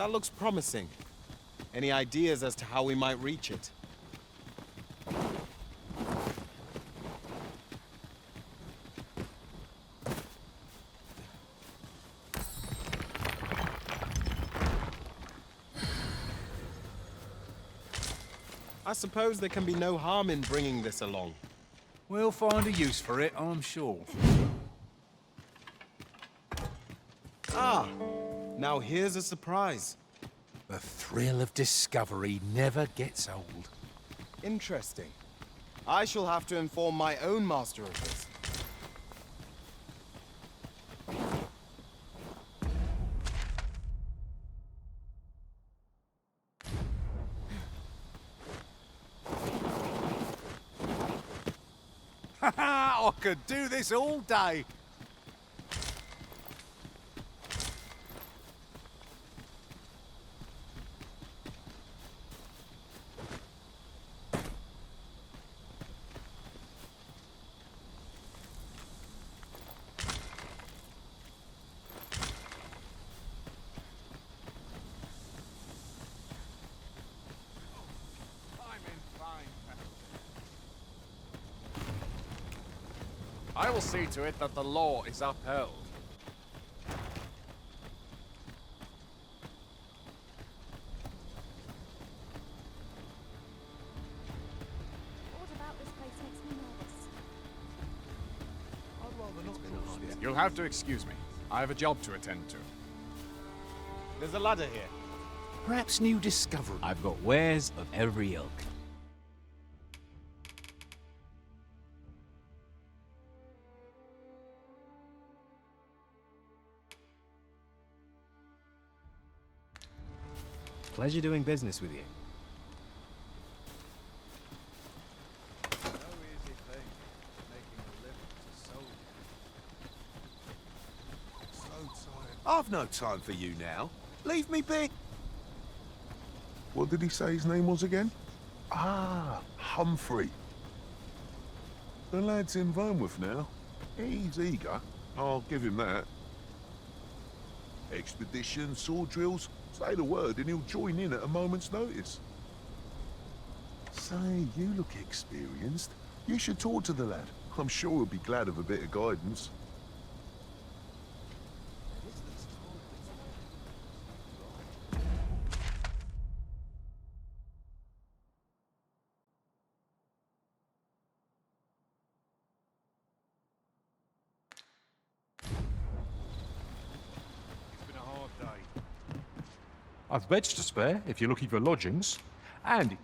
That looks promising. Any ideas as to how we might reach it? I suppose there can be no harm in bringing this along. We'll find a use for it, I'm sure. Ah, now here's a surprise. The thrill of discovery never gets old. Interesting. I shall have to inform my own master of this. I could do this all day. I will see to it that the law is upheld. What about this place makes me nervous? You'll have to excuse me. I have a job to attend to. There's a ladder here. Perhaps new discovery. I've got wares of every ilk. Pleasure doing business with you. I've no time for you now. Leave me be. What did he say his name was again? Ah, Humphrey. The lad's in Vermouth now. He's eager. I'll give him that. Expedition, sword drills, say the word and he'll join in at a moment's notice. Say, you look experienced. You should talk to the lad. I'm sure he'll be glad of a bit of guidance. I've beds to spare if you're looking for lodgings. And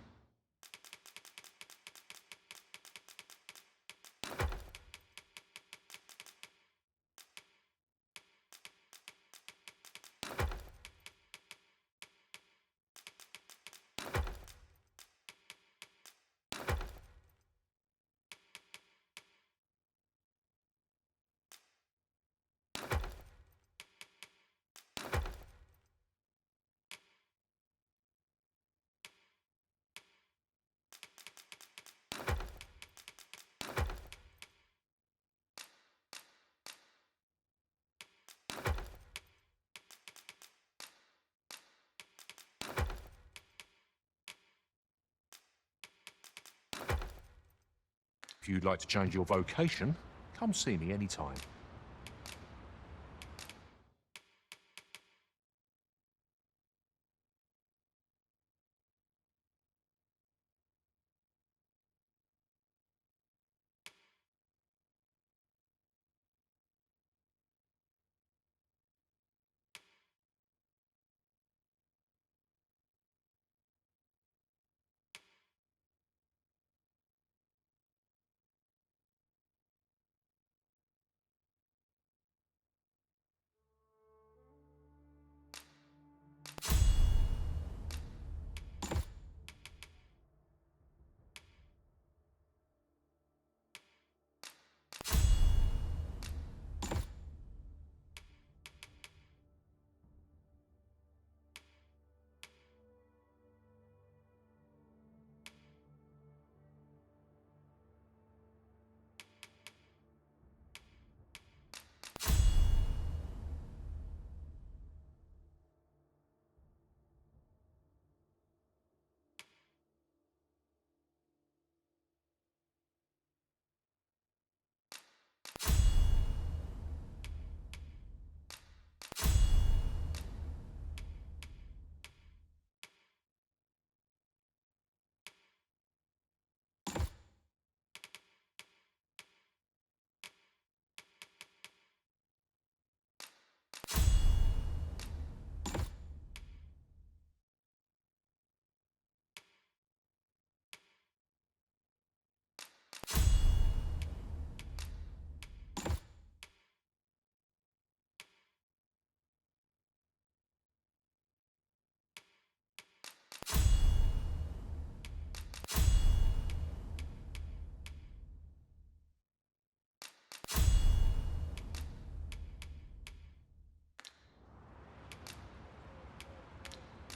if you'd like to change your vocation, come see me anytime.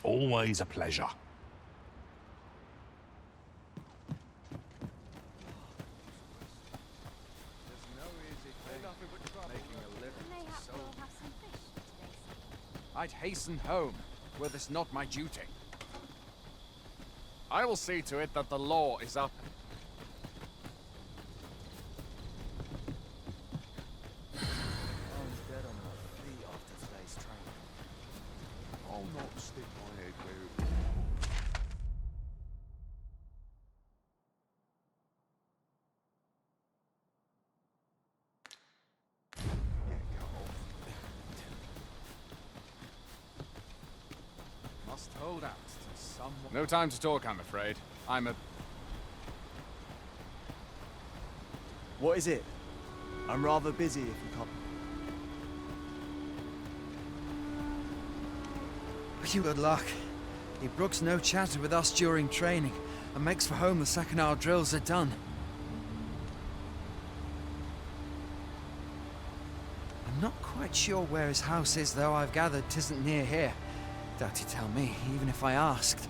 always a pleasure. Mayhap we'll have some fish for today's supper. I'd hasten home, were this not my duty. I will see to it that the law is up. I'll not stick my head where it... Must hold out to someone. No time to talk, I'm afraid. I'm a... What is it? I'm rather busy if you can't. You good luck. He brooks no chatter with us during training, and makes for home the second our drills are done. I'm not quite sure where his house is, though I've gathered 'tisn't near here. Doubt he'd tell me, even if I asked.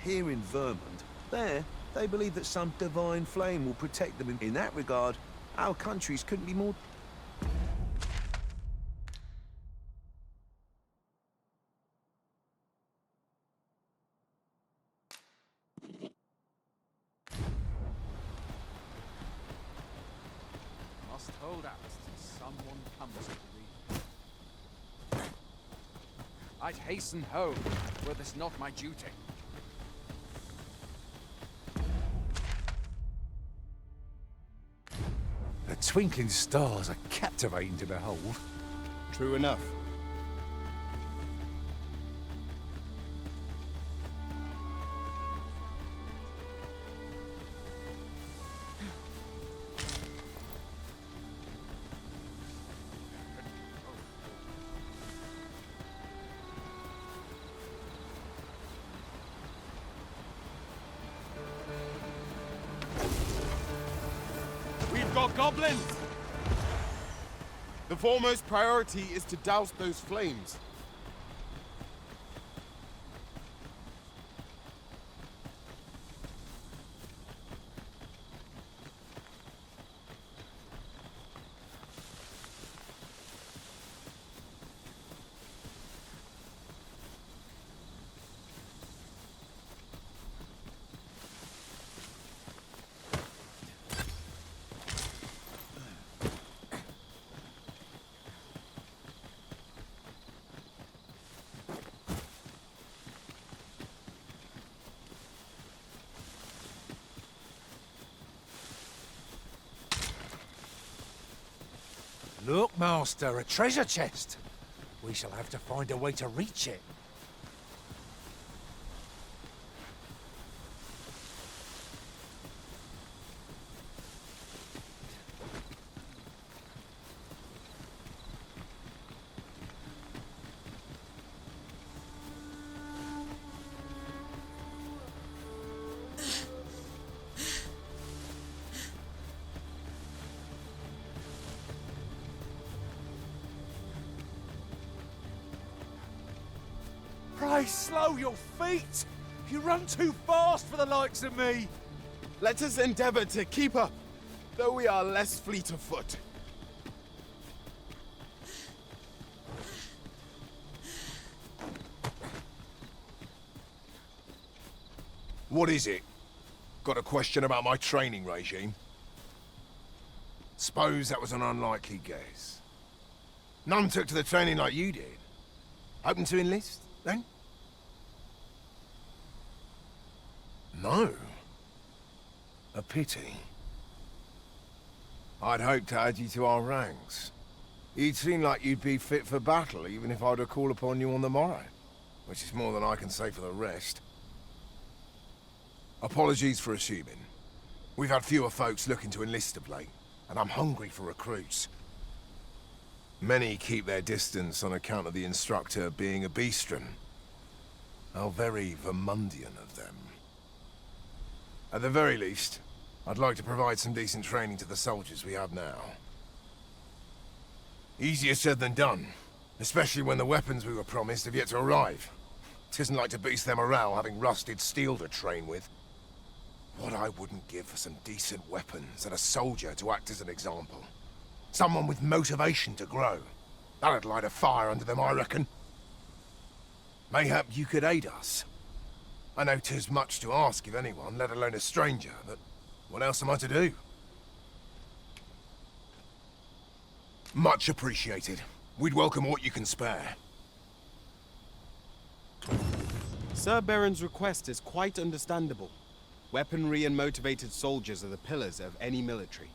Here in Vermont, there, they believe that some divine flame will protect them. In that regard, our countries couldn't be more... Must hold out till someone comes to relieve me. I'd hasten home, were this not my duty. The twinkling stars are captivating to behold. True enough. We've got goblins! The foremost priority is to douse those flames. Look, Master, a treasure chest. We shall have to find a way to reach it. Pray slow your feet! You run too fast for the likes of me! Let us endeavor to keep up, though we are less fleet of foot. What is it? Got a question about my training regime? Suppose that was an unlikely guess. None took to the training like you did. Open to enlist, then? No. A pity. I'd hoped to add you to our ranks. You'd seem like you'd be fit for battle, even if I were to call upon you on the morrow. Which is more than I can say for the rest. Apologies for assuming. We've had fewer folks looking to enlist of late, and I'm hungry for recruits. Many keep their distance on account of the instructor being a beastren. How very Vermundian of them. At the very least, I'd like to provide some decent training to the soldiers we have now. Easier said than done. Especially when the weapons we were promised have yet to arrive. Tisn't like to boost their morale having rusted steel to train with. What I wouldn't give for some decent weapons and a soldier to act as an example. Someone with motivation to grow. That'd light a fire under them, I reckon. Mayhap you could aid us. I know 'tis much to ask of anyone, let alone a stranger, but what else am I to do? Much appreciated. We'd welcome what you can spare. Sir Beren's request is quite understandable. Weaponry and motivated soldiers are the pillars of any military.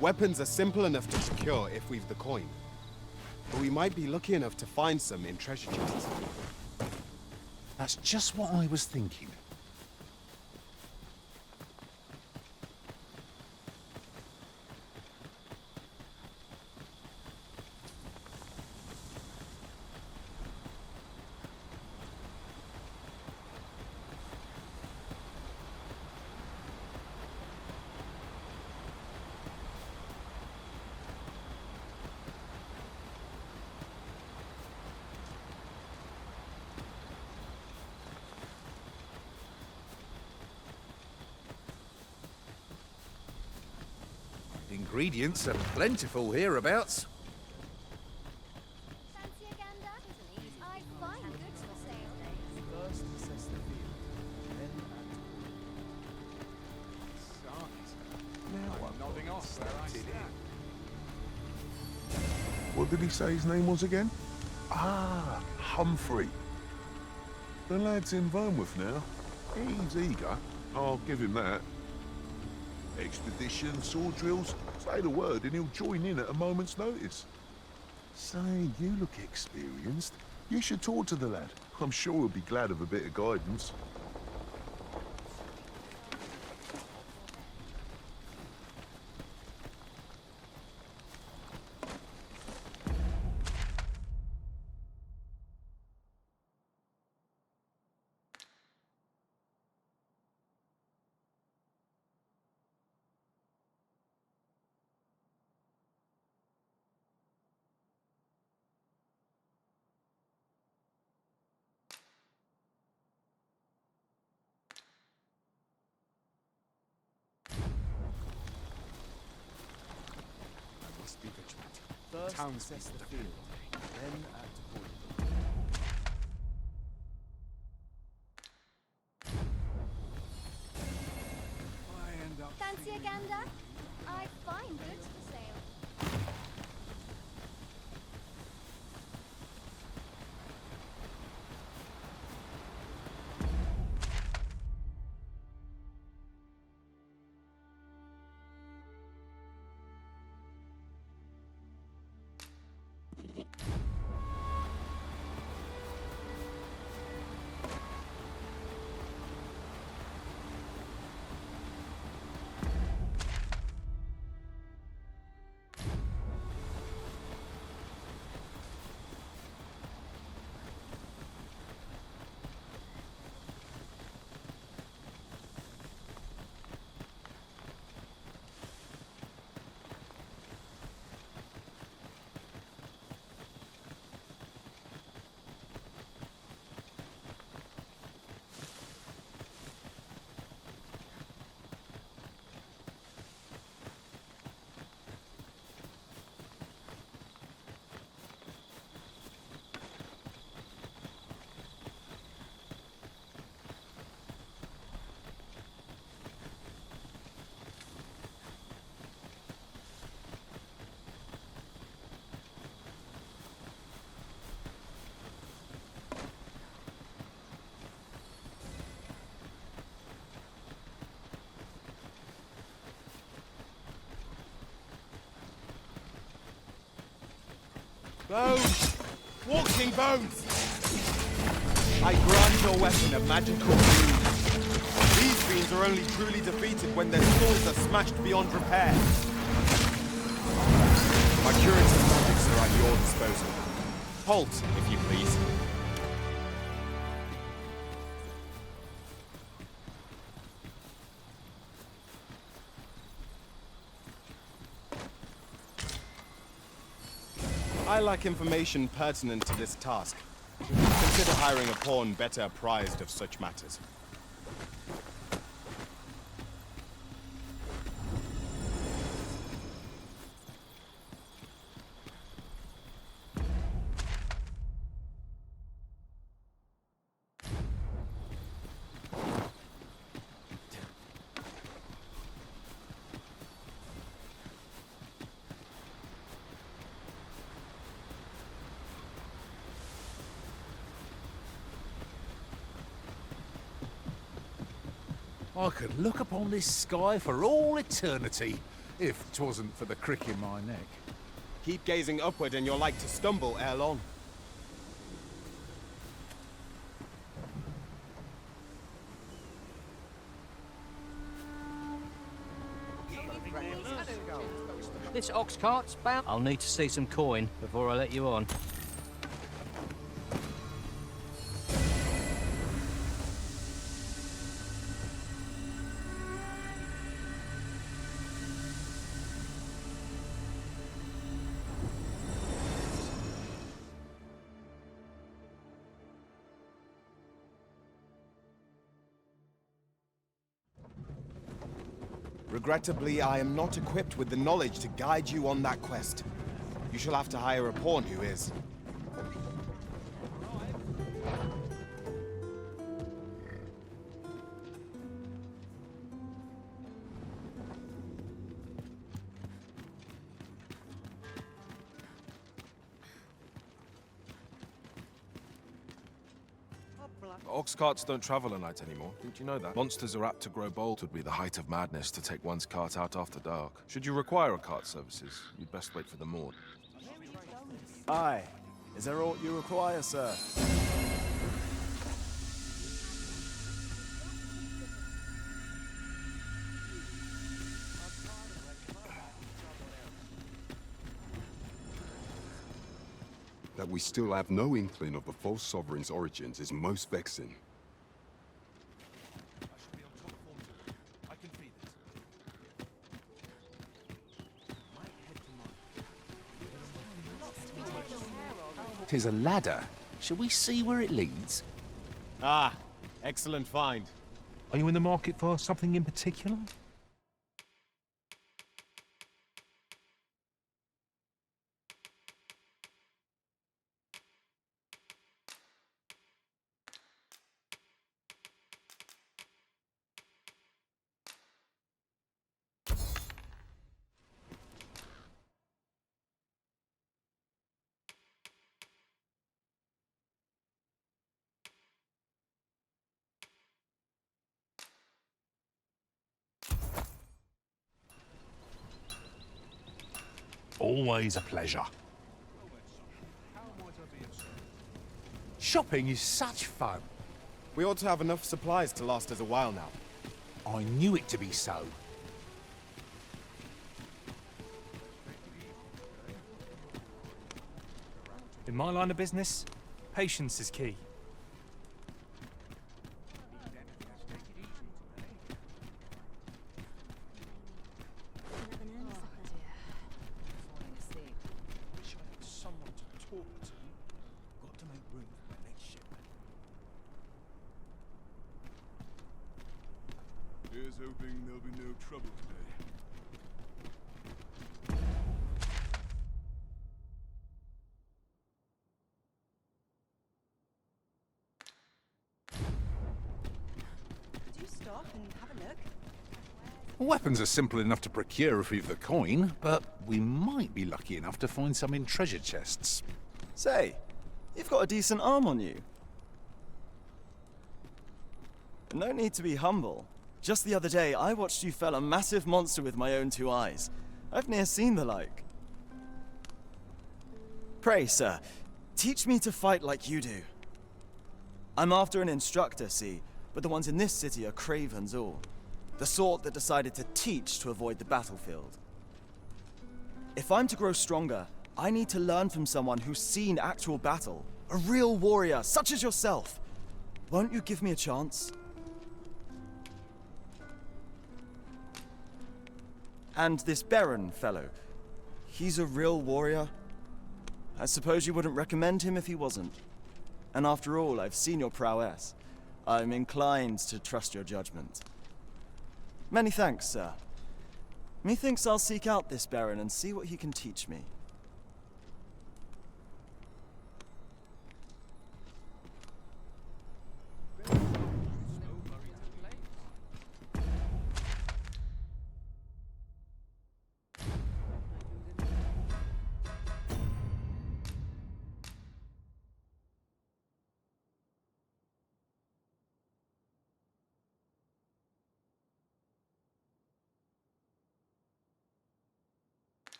Weapons are simple enough to procure if we've the coin. But we might be lucky enough to find some in treasure chests. That's just what I was thinking. Ingredients are plentiful hereabouts. Fancy a gander? I find goods for sale. First assess the field, then Now I'm nodding off where I stand. What did he say his name was again? Ah, Humphrey. The lad's in Vermouth now. He's eager. I'll give him that. Expedition, sword drills, say the word and he'll join in at a moment's notice. Say, you look experienced. You should talk to the lad. I'm sure he'll be glad of a bit of guidance. Be vigilant. First, Townspeople assess the depend field, on me. then act accordingly. I end up Fancy a gander? I find goods for sale. Bones! Walking bones! I grant your weapon a magical use. These fiends are only truly defeated when their skulls are smashed beyond repair. My curative magics are at your disposal. Halt, if you please. I lack information pertinent to this task. Consider hiring a pawn better apprised of such matters. I could look upon this sky for all eternity, if 'twasn't for the crick in my neck. Keep gazing upward and you're like to stumble ere long. This ox cart's bound. I'll need to see some coin before I let you on. Regrettably, I am not equipped with the knowledge to guide you on that quest. You shall have to hire a pawn who is. Ox carts don't travel at night anymore. Didn't you know that? Monsters are apt to grow bold. It would be the height of madness to take one's cart out after dark. Should you require a cart services, you'd best wait for the morn. Aye. Is there aught you require, sir? That we still have no inkling of the false sovereign's origins is most vexing. Tis a ladder. Shall we see where it leads? Ah, excellent find. Are you in the market for something in particular? Always a pleasure. Shopping is such fun. We ought to have enough supplies to last us a while now. I knew it to be so. In my line of business, patience is key. Here's hoping there'll be no trouble today. Could you stop and have a look? Weapons are simple enough to procure if we've the coin, but we might be lucky enough to find some in treasure chests. Say, you've got a decent arm on you. No need to be humble. Just the other day, I watched you fell a massive monster with my own two eyes. I've ne'er seen the like. Pray, sir, teach me to fight like you do. I'm after an instructor, see, but the ones in this city are cravens all. The sort that decided to teach to avoid the battlefield. If I'm to grow stronger, I need to learn from someone who's seen actual battle. A real warrior, such as yourself. Won't you give me a chance? And this Beren fellow, he's a real warrior? I suppose you wouldn't recommend him if he wasn't. And after all, I've seen your prowess. I'm inclined to trust your judgment. Many thanks, sir. Methinks I'll seek out this Beren and see what he can teach me.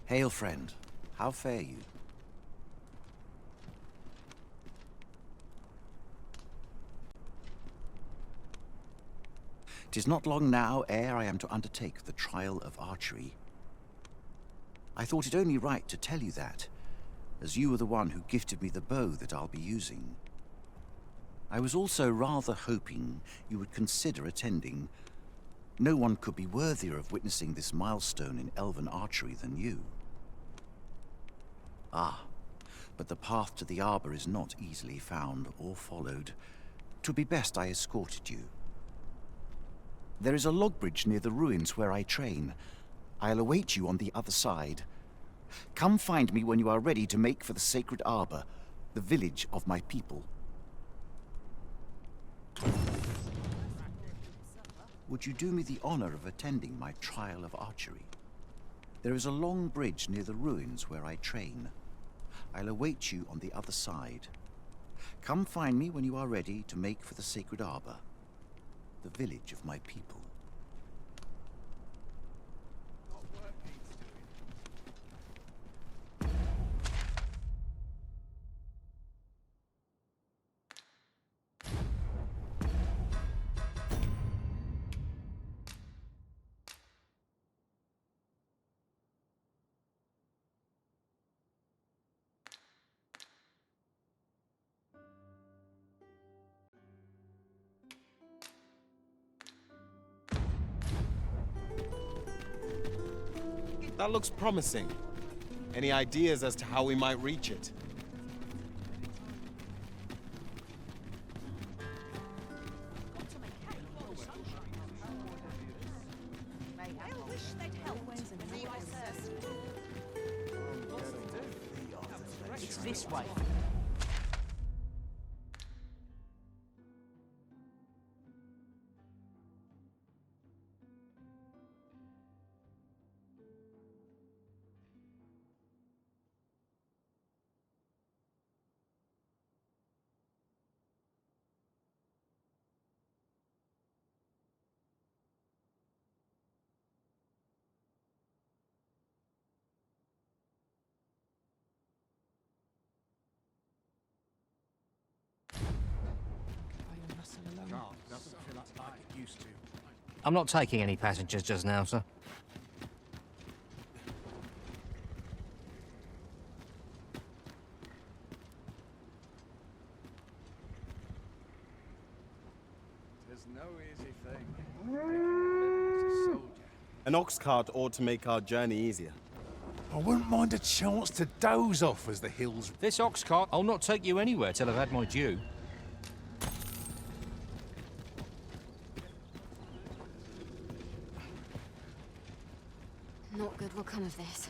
Hail, friend. How fare you? 'Tis not long now ere I am to undertake the trial of archery. I thought it only right to tell you that, as you were the one who gifted me the bow that I'll be using. I was also rather hoping you would consider attending. No one could be worthier of witnessing this milestone in elven archery than you. Ah, but the path to the arbor is not easily found or followed. 'Twould be best I escorted you. There is a log bridge near the ruins where I train. I'll await you on the other side. Come find me when you are ready to make for the sacred arbor, the village of my people. Would you do me the honor of attending my trial of archery? There is a long bridge near the ruins where I train. I'll await you on the other side. Come find me when you are ready to make for the sacred arbor, the village of my people. That looks promising. Any ideas as to how we might reach it? It's this way. I'm not taking any passengers just now, sir. There's no easy thing. An ox cart ought to make our journey easier. I wouldn't mind a chance to doze off as the hills... This ox cart, I'll not take you anywhere till I've had my due. Not good will come of this.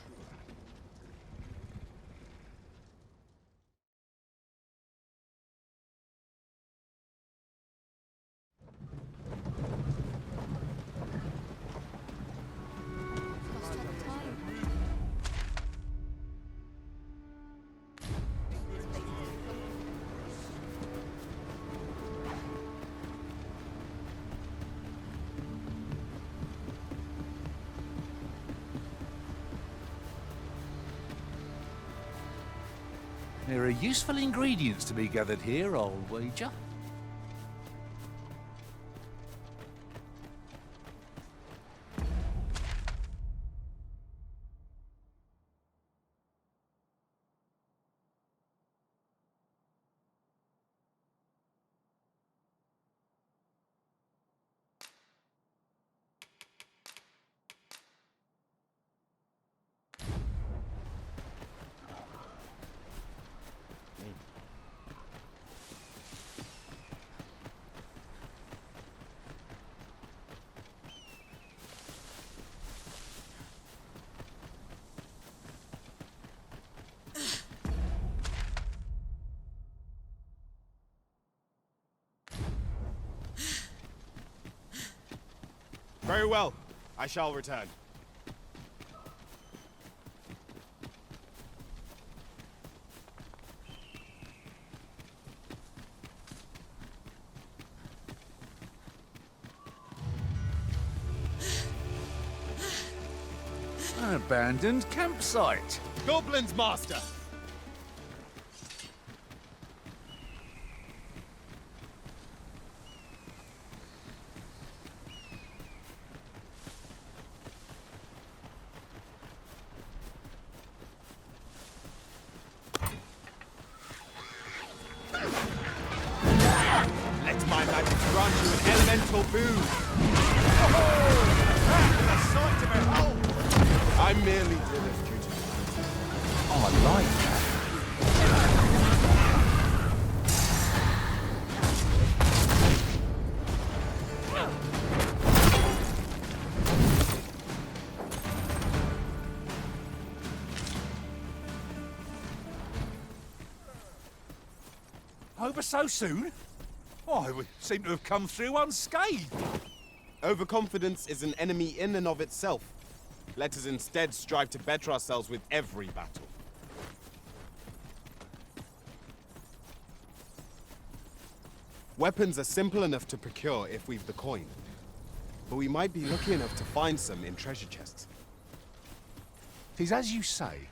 There are useful ingredients to be gathered here, I'll wager. Very well. I shall return. An abandoned campsite. Goblins, master! Let my magic grant you an elemental boon. That is a sight to behold! I merely did as duty. I like that. Over so soon? Why, we seem to have come through unscathed. Overconfidence is an enemy in and of itself. Let us instead strive to better ourselves with every battle. Weapons are simple enough to procure if we've the coin. But we might be lucky enough to find some in treasure chests. 'Tis as you say.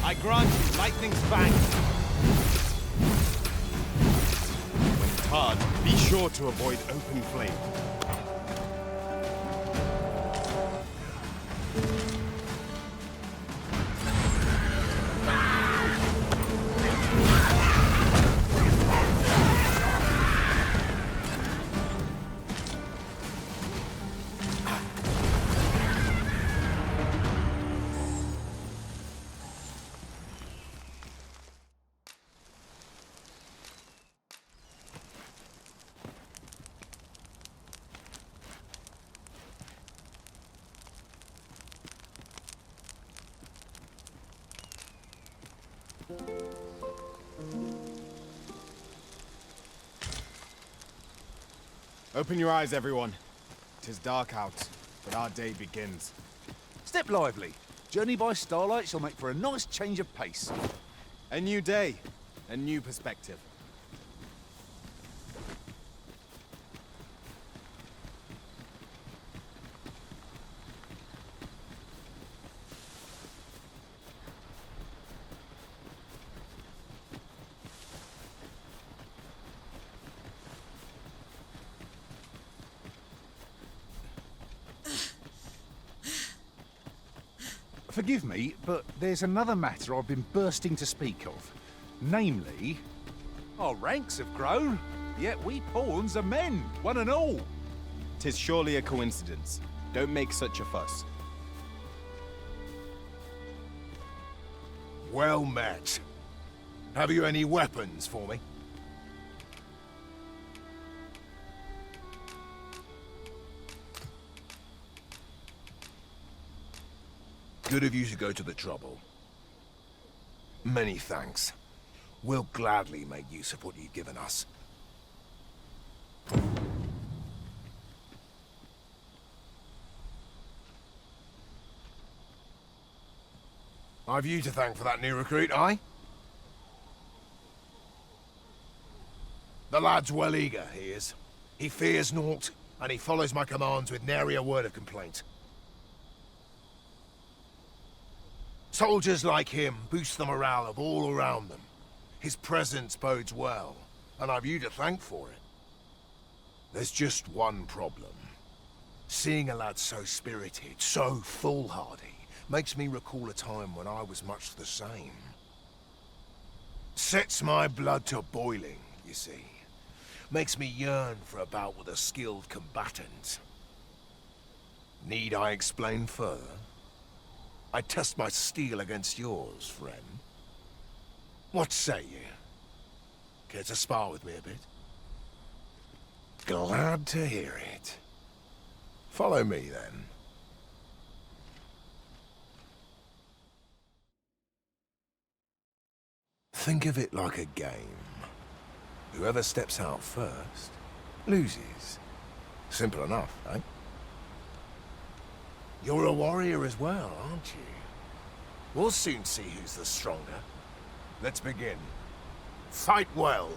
I grant you lightning's fang. When it's hard, be sure to avoid open flame. Open your eyes, everyone. 'Tis dark out, but our day begins. Step lively. Journey by starlight shall make for a nice change of pace. A new day, a new perspective. Forgive me, but there's another matter I've been bursting to speak of. Namely, our ranks have grown, yet we pawns are men, one and all. 'Tis surely a coincidence. Don't make such a fuss. Well met. Have you any weapons for me? Good of you to go to the trouble. Many thanks. We'll gladly make use of what you've given us. I've you to thank for that new recruit, aye? The lad's well eager, he is. He fears naught, and he follows my commands with nary a word of complaint. Soldiers like him boost the morale of all around them. His presence bodes well, and I've you to thank for it. There's just one problem. Seeing a lad so spirited, so foolhardy, makes me recall a time when I was much the same. Sets my blood to boiling, you see. Makes me yearn for a bout with a skilled combatant. Need I explain further? I test my steel against yours, friend. What say you? Care to spar with me a bit? Glad to hear it. Follow me, then. Think of it like a game. Whoever steps out first, loses. Simple enough, eh? You're a warrior as well, aren't you? We'll soon see who's the stronger. Let's begin. Fight well.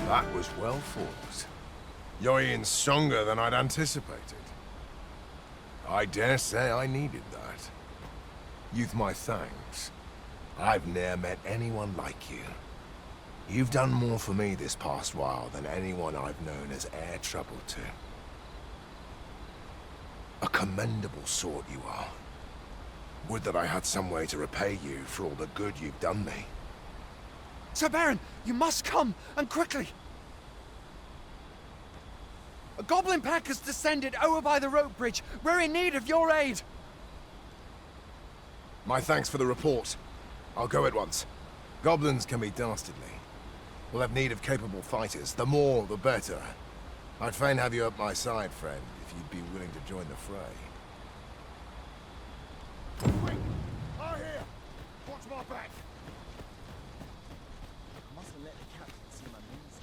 That was well fought. You're even stronger than I'd anticipated. I dare say I needed that. You've my thanks. I've ne'er met anyone like you. You've done more for me this past while than anyone I've known has e'er troubled to. A commendable sort you are. Would that I had some way to repay you for all the good you've done me. Sir Beren, you must come, and quickly! A goblin pack has descended over by the rope bridge. We're in need of your aid. My thanks for the report. I'll go at once. Goblins can be dastardly. We'll have need of capable fighters. The more, the better. I'd fain have you at my side, friend, if you'd be willing to join the fray. Quick! Out here! Watch my back! I must have let the captain see my means.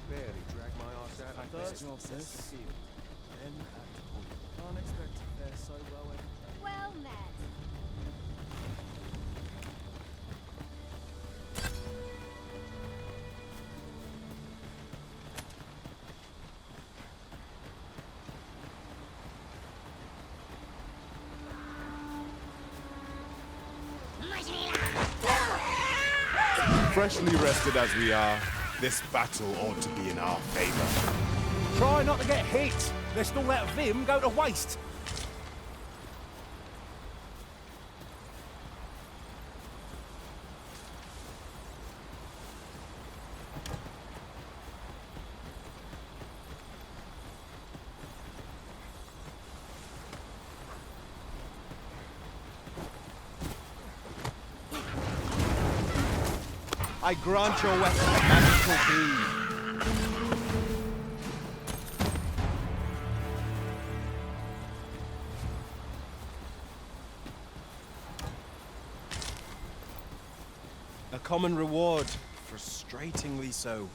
Barely dragged my arse out of First bed. of this, then at home. Can't expect to fare so well every day. Well met. Freshly rested as we are, this battle ought to be in our favor. Try not to get hit, lest all that vim go to waste. I grant your weapon a magical boon. A common reward. Frustratingly so.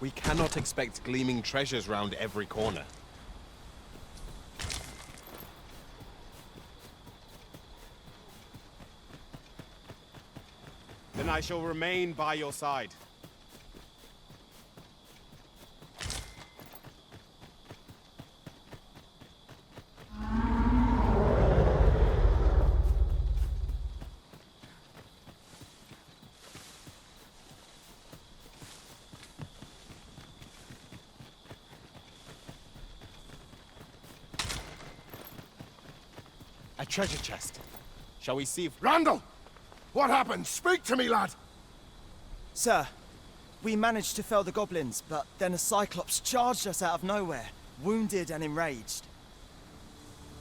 We cannot expect gleaming treasures round every corner. Then I shall remain by your side. A treasure chest. Shall we see if... Randall! What happened? Speak to me, lad! Sir, we managed to fell the goblins, but then a cyclops charged us out of nowhere, wounded and enraged.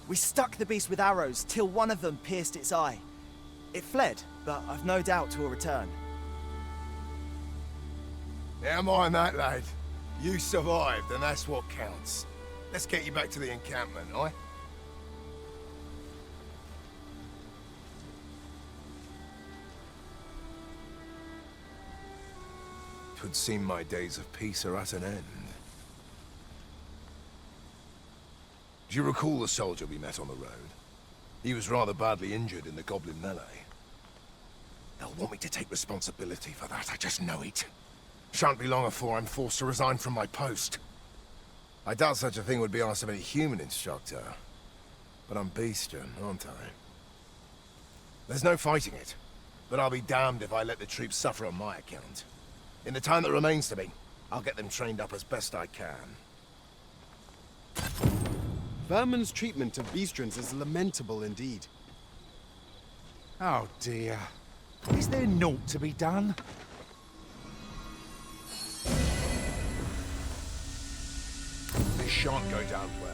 We stuck the beast with arrows till one of them pierced its eye. It fled, but I've no doubt 'twill return. Never mind that, lad. You survived, and that's what counts. Let's get you back to the encampment, aye? 'Twould seem my days of peace are at an end. Do you recall the soldier we met on the road? He was rather badly injured in the goblin melee. They'll want me to take responsibility for that, I just know it. Shan't be long before I'm forced to resign from my post. I doubt such a thing would be asked of any human instructor. But I'm bestian, aren't I? There's no fighting it, but I'll be damned if I let the troops suffer on my account. In the time that remains to me, I'll get them trained up as best I can. Vermin's treatment of beastrons is lamentable indeed. Oh dear. Is there naught to be done? This shan't go down well.